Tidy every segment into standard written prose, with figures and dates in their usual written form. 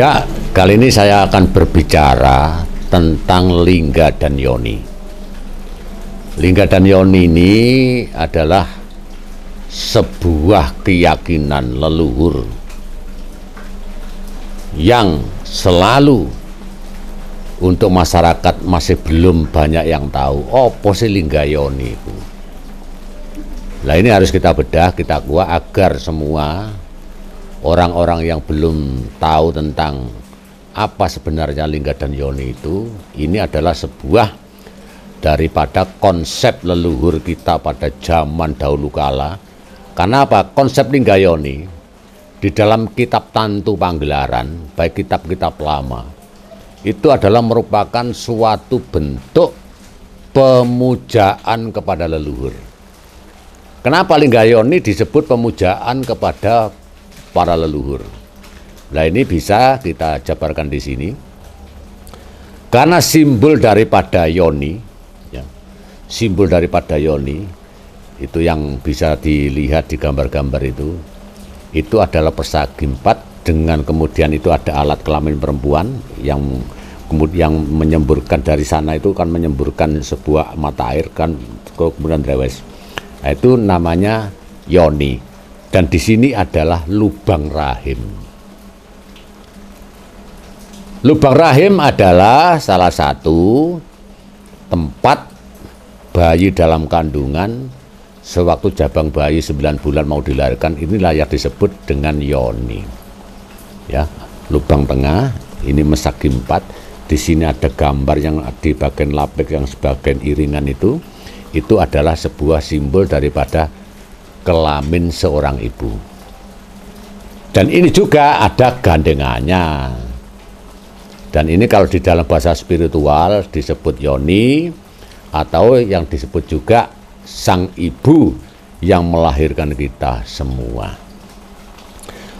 Ya, kali ini saya akan berbicara tentang lingga dan yoni. Lingga dan yoni ini adalah sebuah keyakinan leluhur yang selalu untuk masyarakat masih belum banyak yang tahu apa sih lingga yoni itu. Nah, ini harus kita bedah, kita kuat agar semua orang-orang yang belum tahu tentang apa sebenarnya lingga dan yoni itu, ini adalah sebuah daripada konsep leluhur kita pada zaman dahulu kala. Karena apa? Konsep lingga yoni di dalam kitab Tantu Panggelaran, baik kitab-kitab lama, itu adalah merupakan suatu bentuk pemujaan kepada leluhur. Kenapa lingga yoni disebut pemujaan kepada para leluhur? Nah, ini bisa kita jabarkan di sini. Karena simbol daripada yoni, ya, simbol daripada yoni itu yang bisa dilihat di gambar-gambar itu adalah persagi 4, dengan kemudian itu ada alat kelamin perempuan yang kemudian menyemburkan dari sana, itu kan menyemburkan sebuah mata air kan, kemudian rewes. Nah, itu namanya yoni. Dan di sini adalah lubang rahim. Lubang rahim adalah salah satu tempat bayi dalam kandungan sewaktu jabang bayi 9 bulan mau dilahirkan, inilah yang disebut dengan yoni. Ya, lubang tengah ini mesagi 4. Di sini ada gambar yang di bagian lapik yang sebagian iringan itu adalah sebuah simbol daripada kelamin seorang ibu. Dan ini juga ada gandengannya. Dan ini kalau di dalam bahasa spiritual disebut yoni, atau yang disebut juga sang ibu yang melahirkan kita semua.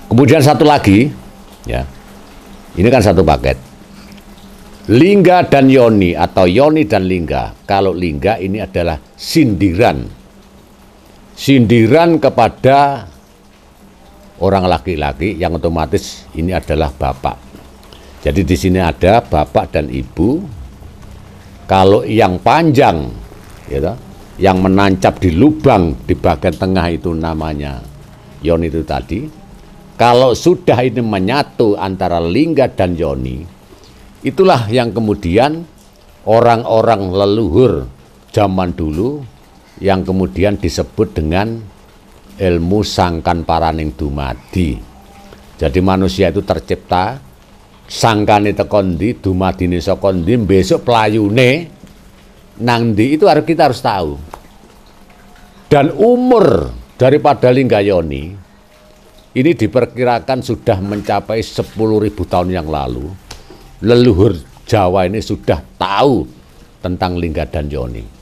Kemudian satu lagi, ya, ini kan satu paket. Lingga dan yoni atau yoni dan lingga. Kalau lingga ini adalah sindiran kepada orang laki-laki yang otomatis ini adalah bapak. Jadi di sini ada bapak dan ibu. Kalau yang panjang, gitu, yang menancap di lubang di bagian tengah itu namanya yoni itu tadi. Kalau sudah ini menyatu antara lingga dan yoni, itulah yang kemudian orang-orang leluhur zaman dulu yang kemudian disebut dengan ilmu sangkan paraning dumadi. Jadi manusia itu tercipta, sangkane tekon ndi, dumadine saka ndi, besok pelayune nang ndi, itu kita harus tahu. Dan umur daripada lingga yoni ini diperkirakan sudah mencapai 10.000 tahun yang lalu. Leluhur Jawa ini sudah tahu tentang lingga dan yoni.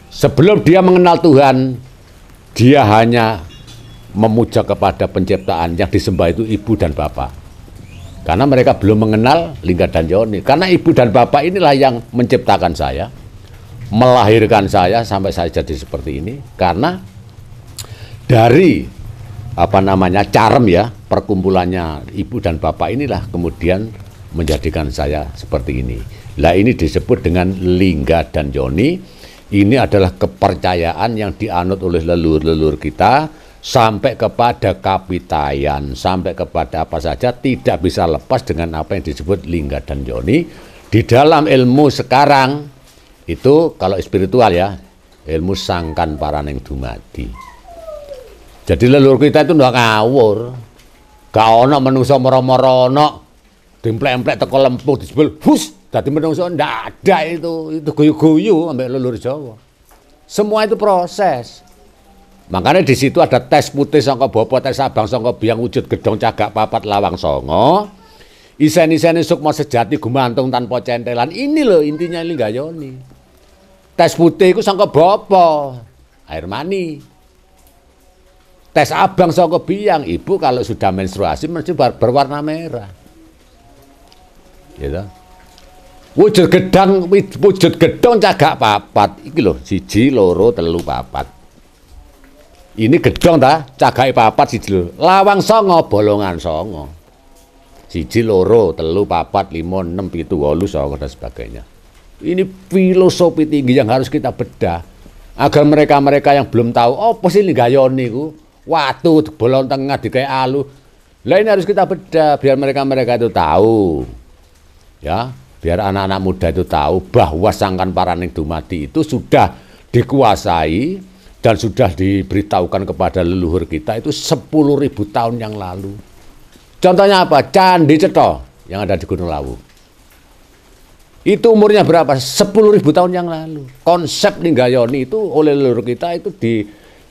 Sebelum dia mengenal Tuhan, dia hanya memuja kepada penciptaan, yang disembah itu ibu dan bapak. Karena mereka belum mengenal lingga dan yoni. Karena ibu dan bapak inilah yang menciptakan saya, melahirkan saya sampai saya jadi seperti ini. Karena dari carem, ya, perkumpulannya ibu dan bapak inilah kemudian menjadikan saya seperti ini. Lah, ini disebut dengan lingga dan yoni. Ini adalah kepercayaan yang dianut oleh leluhur-leluhur kita sampai kepada kapitayan, sampai kepada apa saja, tidak bisa lepas dengan apa yang disebut lingga dan yoni. Di dalam ilmu sekarang itu, kalau spiritual, ya, ilmu sangkan paraning dumadi. Jadi leluhur kita itu ndak ngawur. Gak ono menungso moro-moro dimplek-emplek teko lempuh disebul hus dadi menungso, ndak ada itu guyu-guyu ambek leluhur Jawa. Semua itu proses. Makanya di situ ada tes putih sangka bopo, tes abang sangka biang, wujud gedong cagak papat lawang songo, isen-isene sukma sejati gumantung tanpa centelan. Ini loh intinya lingga yoni. Tes putih itu sangka bopo, air mani. Tes abang sangka biang, ibu kalau sudah menstruasi mesti berwarna merah. Gitu. Wujud gedong cagak papat iki lho, 1, 2, 3, 4. Ini gedong ta, cagake papat siji lho. Lawang songo, bolongan songo. Siji, loro, telu, papat, lima, enam, pitu, wolu, songo dan sebagainya. Ini filosofi tinggi yang harus kita bedah agar mereka-mereka yang belum tahu apa sih linggayoni ku, watu bolong tengah dikai alu. Lah ini harus kita bedah biar mereka-mereka itu tahu. Ya, biar anak-anak muda itu tahu bahwa Sangkan Paraning Dumadi itu sudah dikuasai dan sudah diberitahukan kepada leluhur kita itu 10.000 tahun yang lalu. Contohnya apa? Candi Cetha yang ada di Gunung Lawu. Itu umurnya berapa? 10.000 tahun yang lalu. Konsep linggayoni itu oleh leluhur kita itu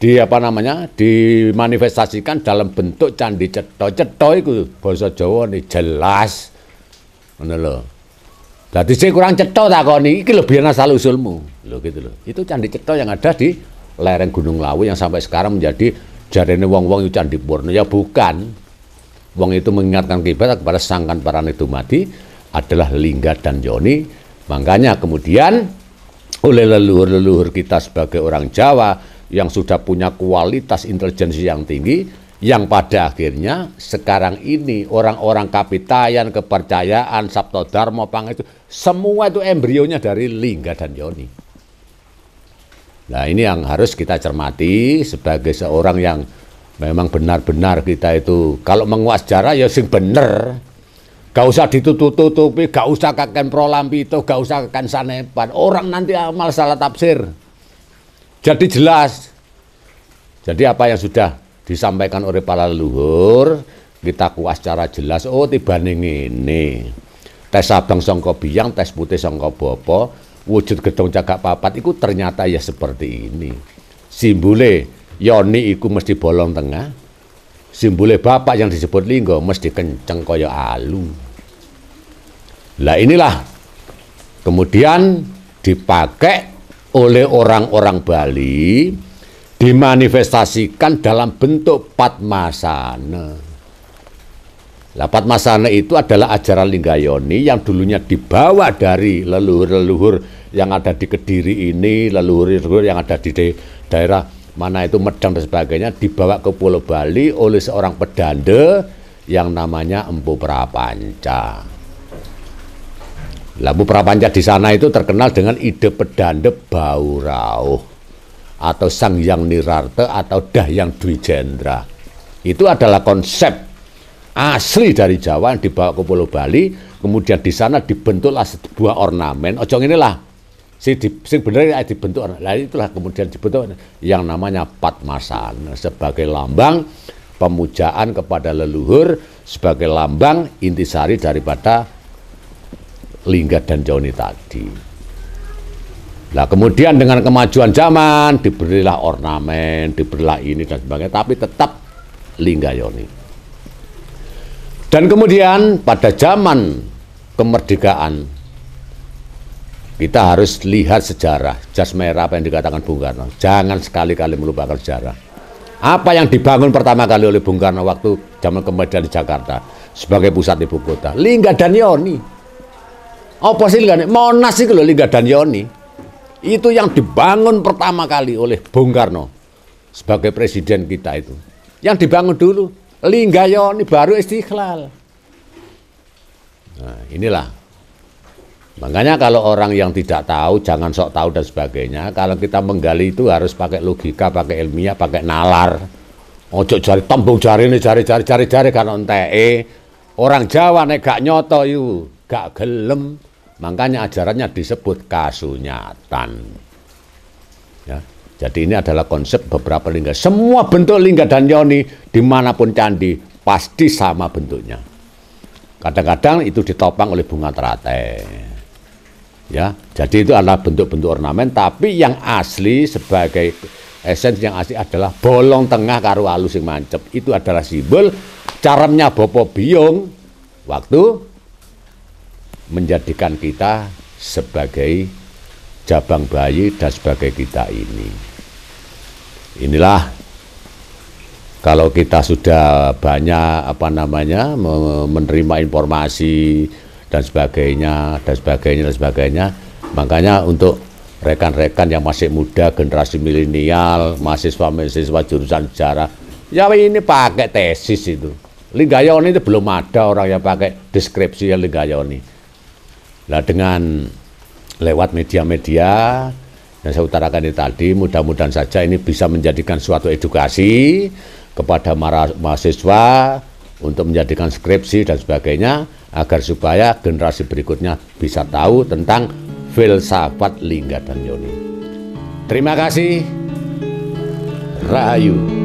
dimanifestasikan dalam bentuk Candi Cetha. Cetha itu basa Jawa ini jelas. Ngono lho. Dadi sing kurang cetha takoni iki lho biyen asal usulmu. Lho gitu lho. Itu Candi Cetha yang ada di lereng Gunung Lawu yang sampai sekarang menjadi jarene wong-wong itu Candi Purna. Ya bukan. Wong itu mengingatkan kiblat kepada Sangkan Paraning Dumadi adalah lingga dan yoni. Makanya kemudian oleh leluhur-leluhur kita sebagai orang Jawa yang sudah punya kualitas intelijensi yang tinggi, yang pada akhirnya sekarang ini orang-orang kapitayan, kepercayaan, Sabto Dharma, Pang itu semua itu embrionya dari lingga dan yoni. Nah ini yang harus kita cermati sebagai seorang yang memang benar-benar kita itu kalau menguas sejarah ya sing bener. Gak usah ditutup-tutupi, gak usah kakek prolampito, gak usah kakek sanepan. Orang nanti amal salah tafsir. Jadi jelas. Jadi apa yang sudah disampaikan oleh para leluhur, kita kuas secara jelas. Oh tibane ngene. Tes abang sangka biyang, tes putih sangka bapa, wujud gedhong cagak papat itu ternyata ya seperti ini. Simbole yoni iku mesti bolong tengah. Simbole bapak yang disebut lingga mesti kenceng kaya alu. Lah inilah kemudian dipakai oleh orang-orang Bali, dimanifestasikan dalam bentuk Padmasana. Lah Padmasana itu adalah ajaran linggayoni yang dulunya dibawa dari leluhur-leluhur yang ada di Kediri ini, leluhur-leluhur yang ada di daerah mana itu Medang dan sebagainya, dibawa ke Pulau Bali oleh seorang pedanda yang namanya Empu Prapanca. Empu Prapanca di sana itu terkenal dengan ide pedanda bau rauh atau Sang Hyang Nirarta atau Dahyang Dwijendra. Itu adalah konsep asli dari Jawa yang dibawa ke Pulau Bali, kemudian di sana dibentuklah sebuah ornamen. Ojo inilah sing bener dibentuk. Nah itulah kemudian dibentuk yang namanya Padmasana sebagai lambang pemujaan kepada leluhur, sebagai lambang intisari daripada lingga dan yoni tadi. Nah kemudian dengan kemajuan zaman diberilah ornamen, diberilah ini dan sebagainya, tapi tetap lingga yoni. Dan kemudian pada zaman kemerdekaan kita harus lihat sejarah, jas merah apa yang dikatakan Bung Karno. Jangan sekali-kali melupakan sejarah. Apa yang dibangun pertama kali oleh Bung Karno waktu zaman kemerdekaan di Jakarta sebagai pusat ibu kota? Lingga dan yoni. Apa sih lingga? Monas itu loh lingga dan yoni. Itu yang dibangun pertama kali oleh Bung Karno sebagai presiden kita itu. Yang dibangun dulu lingga yoni baru Istiqlal. Nah, inilah. Makanya kalau orang yang tidak tahu, jangan sok tahu dan sebagainya. Kalau kita menggali itu harus pakai logika, pakai ilmiah, pakai nalar. Ojo cari tembung cari ini, cari kan onteke. Orang Jawa nek gak nyoto itu, gak gelem. Makanya ajarannya disebut kasunyatan. Ya, jadi ini adalah konsep beberapa lingga. Semua bentuk lingga dan yoni dimanapun candi pasti sama bentuknya. Kadang-kadang itu ditopang oleh bunga teratai. Ya, jadi itu adalah bentuk-bentuk ornamen, tapi yang asli sebagai esensi yang asli adalah bolong tengah karo alus sing mancep. Itu adalah simbol caranya Bopo Biyung waktu menjadikan kita sebagai jabang bayi dan sebagai kita ini. Inilah kalau kita sudah banyak menerima informasi dan sebagainya, makanya untuk rekan-rekan yang masih muda, generasi milenial, mahasiswa jurusan sejarah, ya ini pakai tesis itu. Linggayoni itu belum ada orang yang pakai deskripsi yang Linggayoni. Nah, dengan lewat media-media yang saya utarakan ini tadi, mudah-mudahan saja ini bisa menjadikan suatu edukasi kepada mahasiswa untuk menjadikan skripsi dan sebagainya, agar supaya generasi berikutnya bisa tahu tentang filsafat Lingga dan Yoni. Terima kasih. Rahayu.